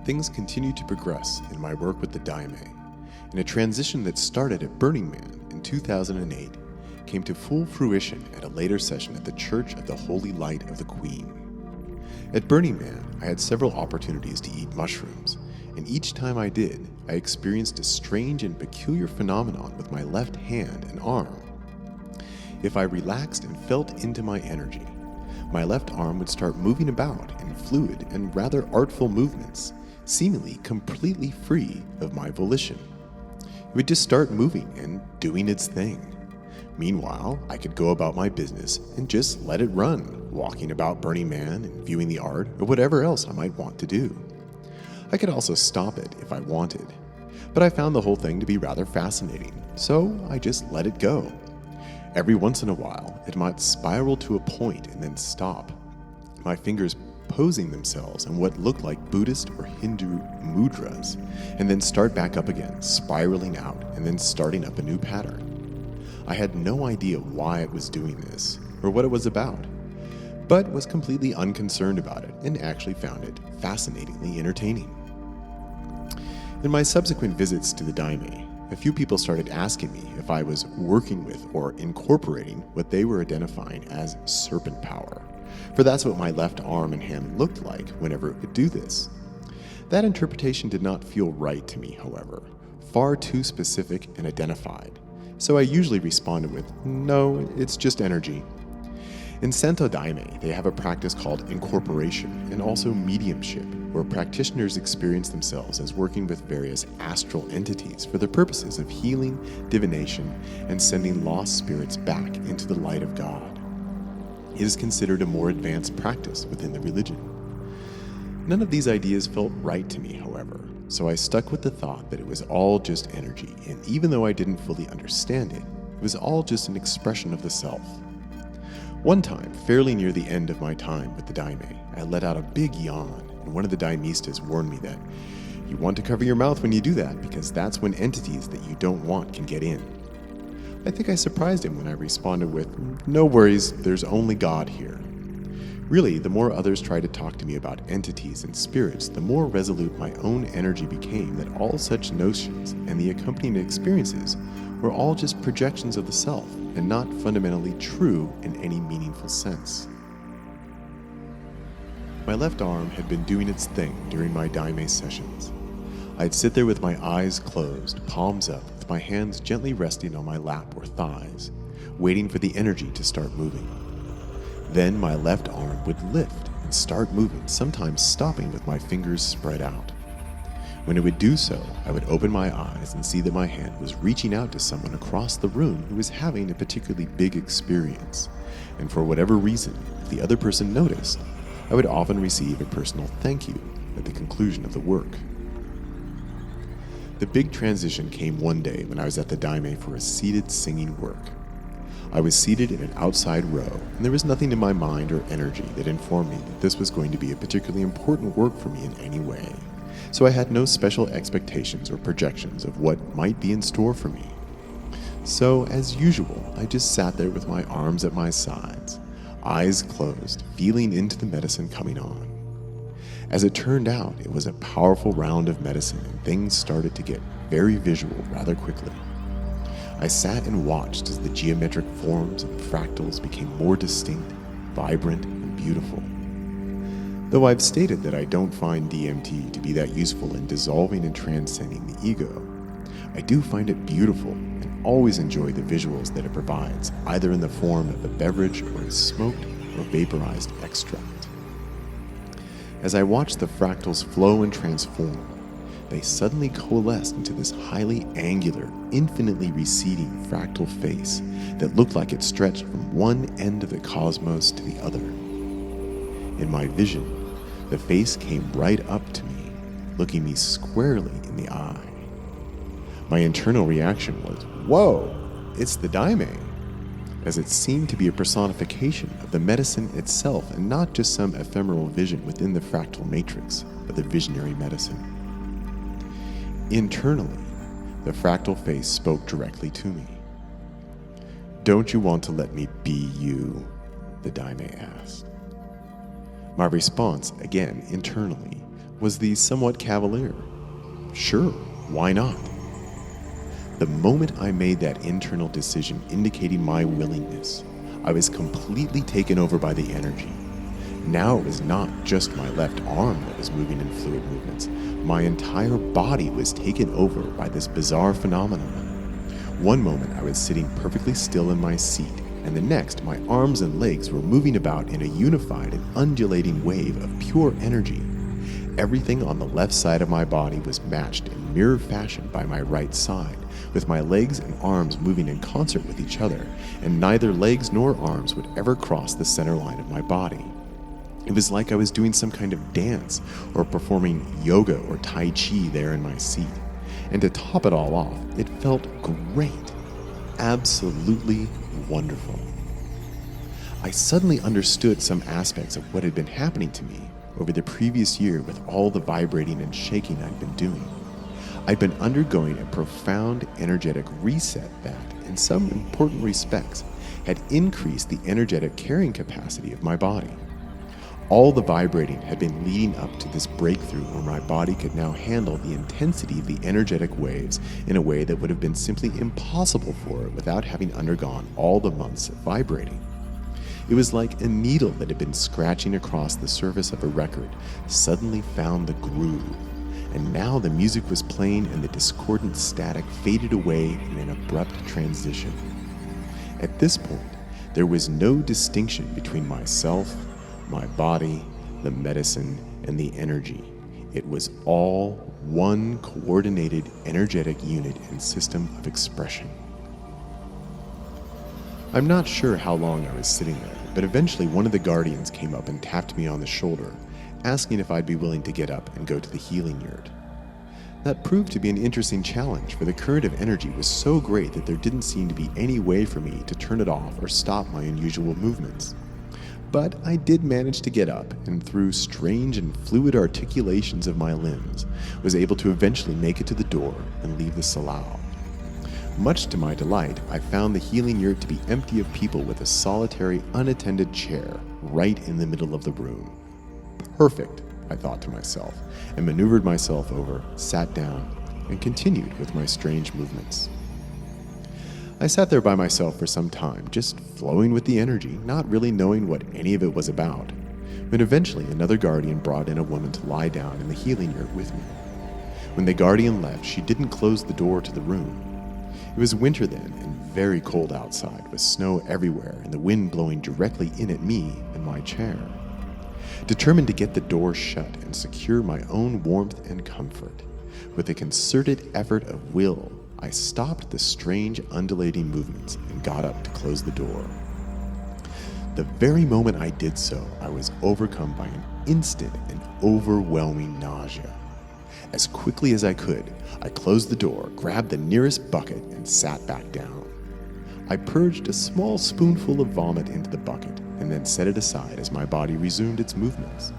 things continue to progress in my work with the Daime, and a transition that started at Burning Man in 2008 came to full fruition at a later session at the Church of the Holy Light of the Queen. At Burning Man, I had several opportunities to eat mushrooms, and each time I did, I experienced a strange and peculiar phenomenon with my left hand and arm. If I relaxed and felt into my energy, my left arm would start moving about in fluid and rather artful movements, seemingly completely free of my volition. It would just start moving and doing its thing. Meanwhile, I could go about my business and just let it run, walking about Burning Man and viewing the art or whatever else I might want to do. I could also stop it if I wanted, but I found the whole thing to be rather fascinating, so I just let it go. Every once in a while, it might spiral to a point and then stop, my fingers posing themselves in what looked like Buddhist or Hindu mudras, and then start back up again, spiraling out and then starting up a new pattern. I had no idea why it was doing this or what it was about, but was completely unconcerned about it and actually found it fascinatingly entertaining. In my subsequent visits to the Daime, a few people started asking me if I was working with or incorporating what they were identifying as serpent power, for that's what my left arm and hand looked like whenever it would do this. That interpretation did not feel right to me, however, far too specific and identified, so I usually responded with, "No, it's just energy." In Santa Daime, they have a practice called incorporation and also mediumship, where practitioners experience themselves as working with various astral entities for the purposes of healing, divination, and sending lost spirits back into the light of God. It is considered a more advanced practice within the religion. None of these ideas felt right to me, however, so I stuck with the thought that it was all just energy, and even though I didn't fully understand it, it was all just an expression of the self. One time, fairly near the end of my time with the Daime, I let out a big yawn, and one of the Daimistas warned me that you want to cover your mouth when you do that because that's when entities that you don't want can get in. I think I surprised him when I responded with, "No worries, there's only God here." Really, the more others tried to talk to me about entities and spirits, the more resolute my own energy became that all such notions and the accompanying experiences were all just projections of the self and not fundamentally true in any meaningful sense. My left arm had been doing its thing during my Daime sessions. I'd sit there with my eyes closed, palms up, with my hands gently resting on my lap or thighs, waiting for the energy to start moving. Then my left arm would lift and start moving, sometimes stopping with my fingers spread out. When it would do so, I would open my eyes and see that my hand was reaching out to someone across the room who was having a particularly big experience, and for whatever reason, if the other person noticed, I would often receive a personal thank you at the conclusion of the work. The big transition came one day when I was at the Daime for a seated singing work. I was seated in an outside row, and there was nothing in my mind or energy that informed me that this was going to be a particularly important work for me in any way, so I had no special expectations or projections of what might be in store for me. So, as usual, I just sat there with my arms at my sides, eyes closed, feeling into the medicine coming on. As it turned out, it was a powerful round of medicine, and things started to get very visual rather quickly. I sat and watched as the geometric forms and fractals became more distinct, vibrant, and beautiful. Though I've stated that I don't find DMT to be that useful in dissolving and transcending the ego, I do find it beautiful and always enjoy the visuals that it provides, either in the form of a beverage or a smoked or vaporized extract. As I watched the fractals flow and transform, they suddenly coalesced into this highly angular, infinitely receding fractal face that looked like it stretched from one end of the cosmos to the other. In my vision, the face came right up to me, looking me squarely in the eye. My internal reaction was, "Whoa, it's the Daime," as it seemed to be a personification of the medicine itself and not just some ephemeral vision within the fractal matrix of the visionary medicine. Internally, the fractal face spoke directly to me. "Don't you want to let me be you?" the Daime asked. My response, again internally, was the somewhat cavalier. Sure, why not? The moment I made that internal decision indicating my willingness, I was completely taken over by the energy. Now it was not just my left arm that was moving in fluid movements. My entire body was taken over by this bizarre phenomenon. One moment I was sitting perfectly still in my seat, and the next my arms and legs were moving about in a unified and undulating wave of pure energy. Everything on the left side of my body was matched in mirror fashion by my right side, with my legs and arms moving in concert with each other, and neither legs nor arms would ever cross the center line of my body. It was like I was doing some kind of dance or performing yoga or Tai Chi there in my seat. And to top it all off, it felt great. Absolutely wonderful. I suddenly understood some aspects of what had been happening to me over the previous year with all the vibrating and shaking I'd been doing. I'd been undergoing a profound energetic reset that, in some important respects, had increased the energetic carrying capacity of my body. All the vibrating had been leading up to this breakthrough where my body could now handle the intensity of the energetic waves in a way that would have been simply impossible for it without having undergone all the months of vibrating. It was like a needle that had been scratching across the surface of a record suddenly found the groove, and now the music was playing and the discordant static faded away in an abrupt transition. At this point, there was no distinction between myself, my body, the medicine, and the energy. It was all one coordinated energetic unit and system of expression. I'm not sure how long I was sitting there, but eventually one of the guardians came up and tapped me on the shoulder, asking if I'd be willing to get up and go to the healing yurt. That proved to be an interesting challenge, for the current of energy was so great that there didn't seem to be any way for me to turn it off or stop my unusual movements. But I did manage to get up, and through strange and fluid articulations of my limbs, was able to eventually make it to the door and leave the salao. Much to my delight, I found the healing yurt to be empty of people with a solitary, unattended chair right in the middle of the room. Perfect, I thought to myself, and maneuvered myself over, sat down, and continued with my strange movements. I sat there by myself for some time, just flowing with the energy, not really knowing what any of it was about, when eventually another guardian brought in a woman to lie down in the healing yurt with me. When the guardian left, she didn't close the door to the room. It was winter then, and very cold outside, with snow everywhere and the wind blowing directly in at me and my chair. Determined to get the door shut and secure my own warmth and comfort, with a concerted effort of will, I stopped the strange undulating movements and got up to close the door. The very moment I did so, I was overcome by an instant and overwhelming nausea. As quickly as I could, I closed the door, grabbed the nearest bucket, and sat back down. I purged a small spoonful of vomit into the bucket and then set it aside as my body resumed its movements.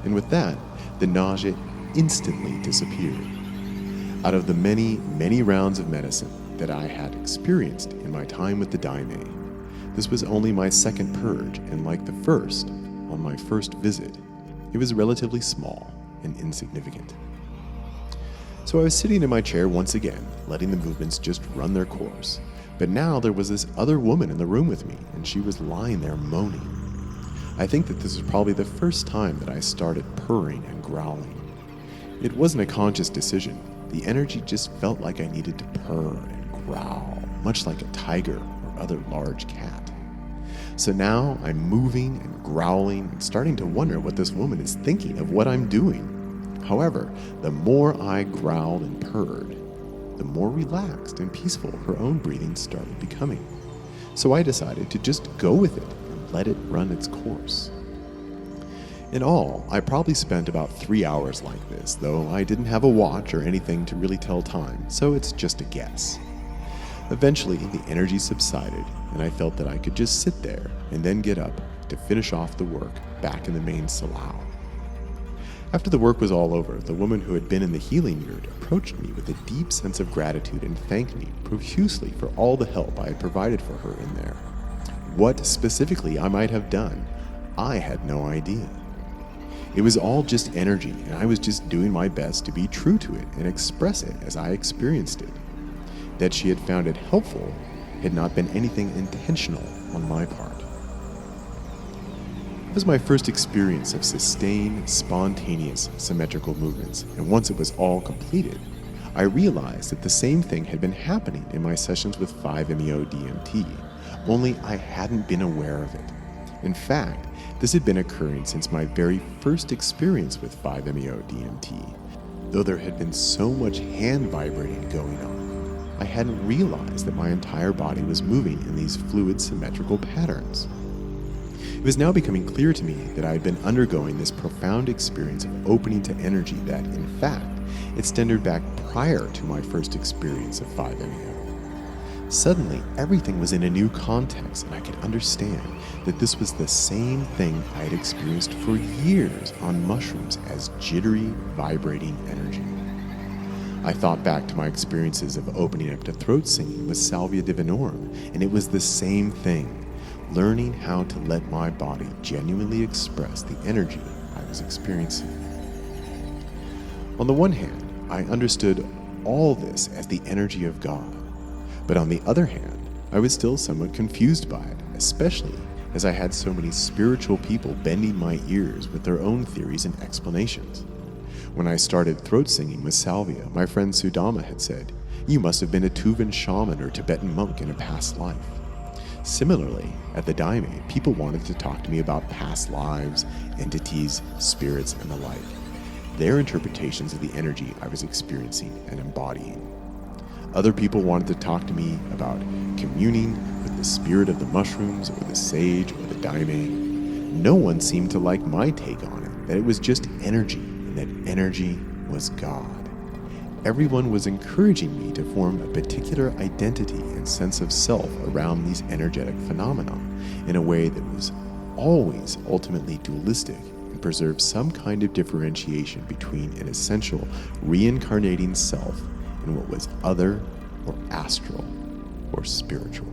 And with that, the nausea instantly disappeared. Out of the many, many rounds of medicine that I had experienced in my time with the Daime, this was only my second purge, and like the first, on my first visit, it was relatively small and insignificant. So I was sitting in my chair once again, letting the movements just run their course. But now there was this other woman in the room with me, and she was lying there moaning. I think that this was probably the first time that I started purring and growling. It wasn't a conscious decision. The energy just felt like I needed to purr and growl, much like a tiger or other large cat. So now I'm moving and growling and starting to wonder what this woman is thinking of what I'm doing. However, the more I growled and purred, the more relaxed and peaceful her own breathing started becoming. So I decided to just go with it and let it run its course. In all, I probably spent about 3 hours like this, though I didn't have a watch or anything to really tell time, so it's just a guess. Eventually, the energy subsided, and I felt that I could just sit there and then get up to finish off the work back in the main salao. After the work was all over, the woman who had been in the healing yurt approached me with a deep sense of gratitude and thanked me profusely for all the help I had provided for her in there. What specifically I might have done, I had no idea. It was all just energy, and I was just doing my best to be true to it and express it as I experienced it. That she had found it helpful had not been anything intentional on my part. It was my first experience of sustained, spontaneous, symmetrical movements, and once it was all completed, I realized that the same thing had been happening in my sessions with 5-MeO-DMT, only I hadn't been aware of it. In fact, this had been occurring since my very first experience with 5-MeO-DMT. Though there had been so much hand vibrating going on, I hadn't realized that my entire body was moving in these fluid symmetrical patterns. It was now becoming clear to me that I had been undergoing this profound experience of opening to energy that, in fact, extended back prior to my first experience of 5-MeO. Suddenly, everything was in a new context, and I could understand that this was the same thing I had experienced for years on mushrooms as jittery, vibrating energy. I thought back to my experiences of opening up to throat singing with Salvia divinorum, and it was the same thing, learning how to let my body genuinely express the energy I was experiencing. On the one hand, I understood all this as the energy of God. But on the other hand, I was still somewhat confused by it, especially as I had so many spiritual people bending my ears with their own theories and explanations. When I started throat singing with Salvia, my friend Sudama had said, "You must have been a Tuvan shaman or Tibetan monk in a past life." Similarly, at the Daime, people wanted to talk to me about past lives, entities, spirits, and the like, their interpretations of the energy I was experiencing and embodying. Other people wanted to talk to me about communing with the spirit of the mushrooms or the sage or the daime. No one seemed to like my take on it, that it was just energy and that energy was God. Everyone was encouraging me to form a particular identity and sense of self around these energetic phenomena in a way that was always ultimately dualistic and preserved some kind of differentiation between an essential reincarnating self and what was other or astral or spiritual.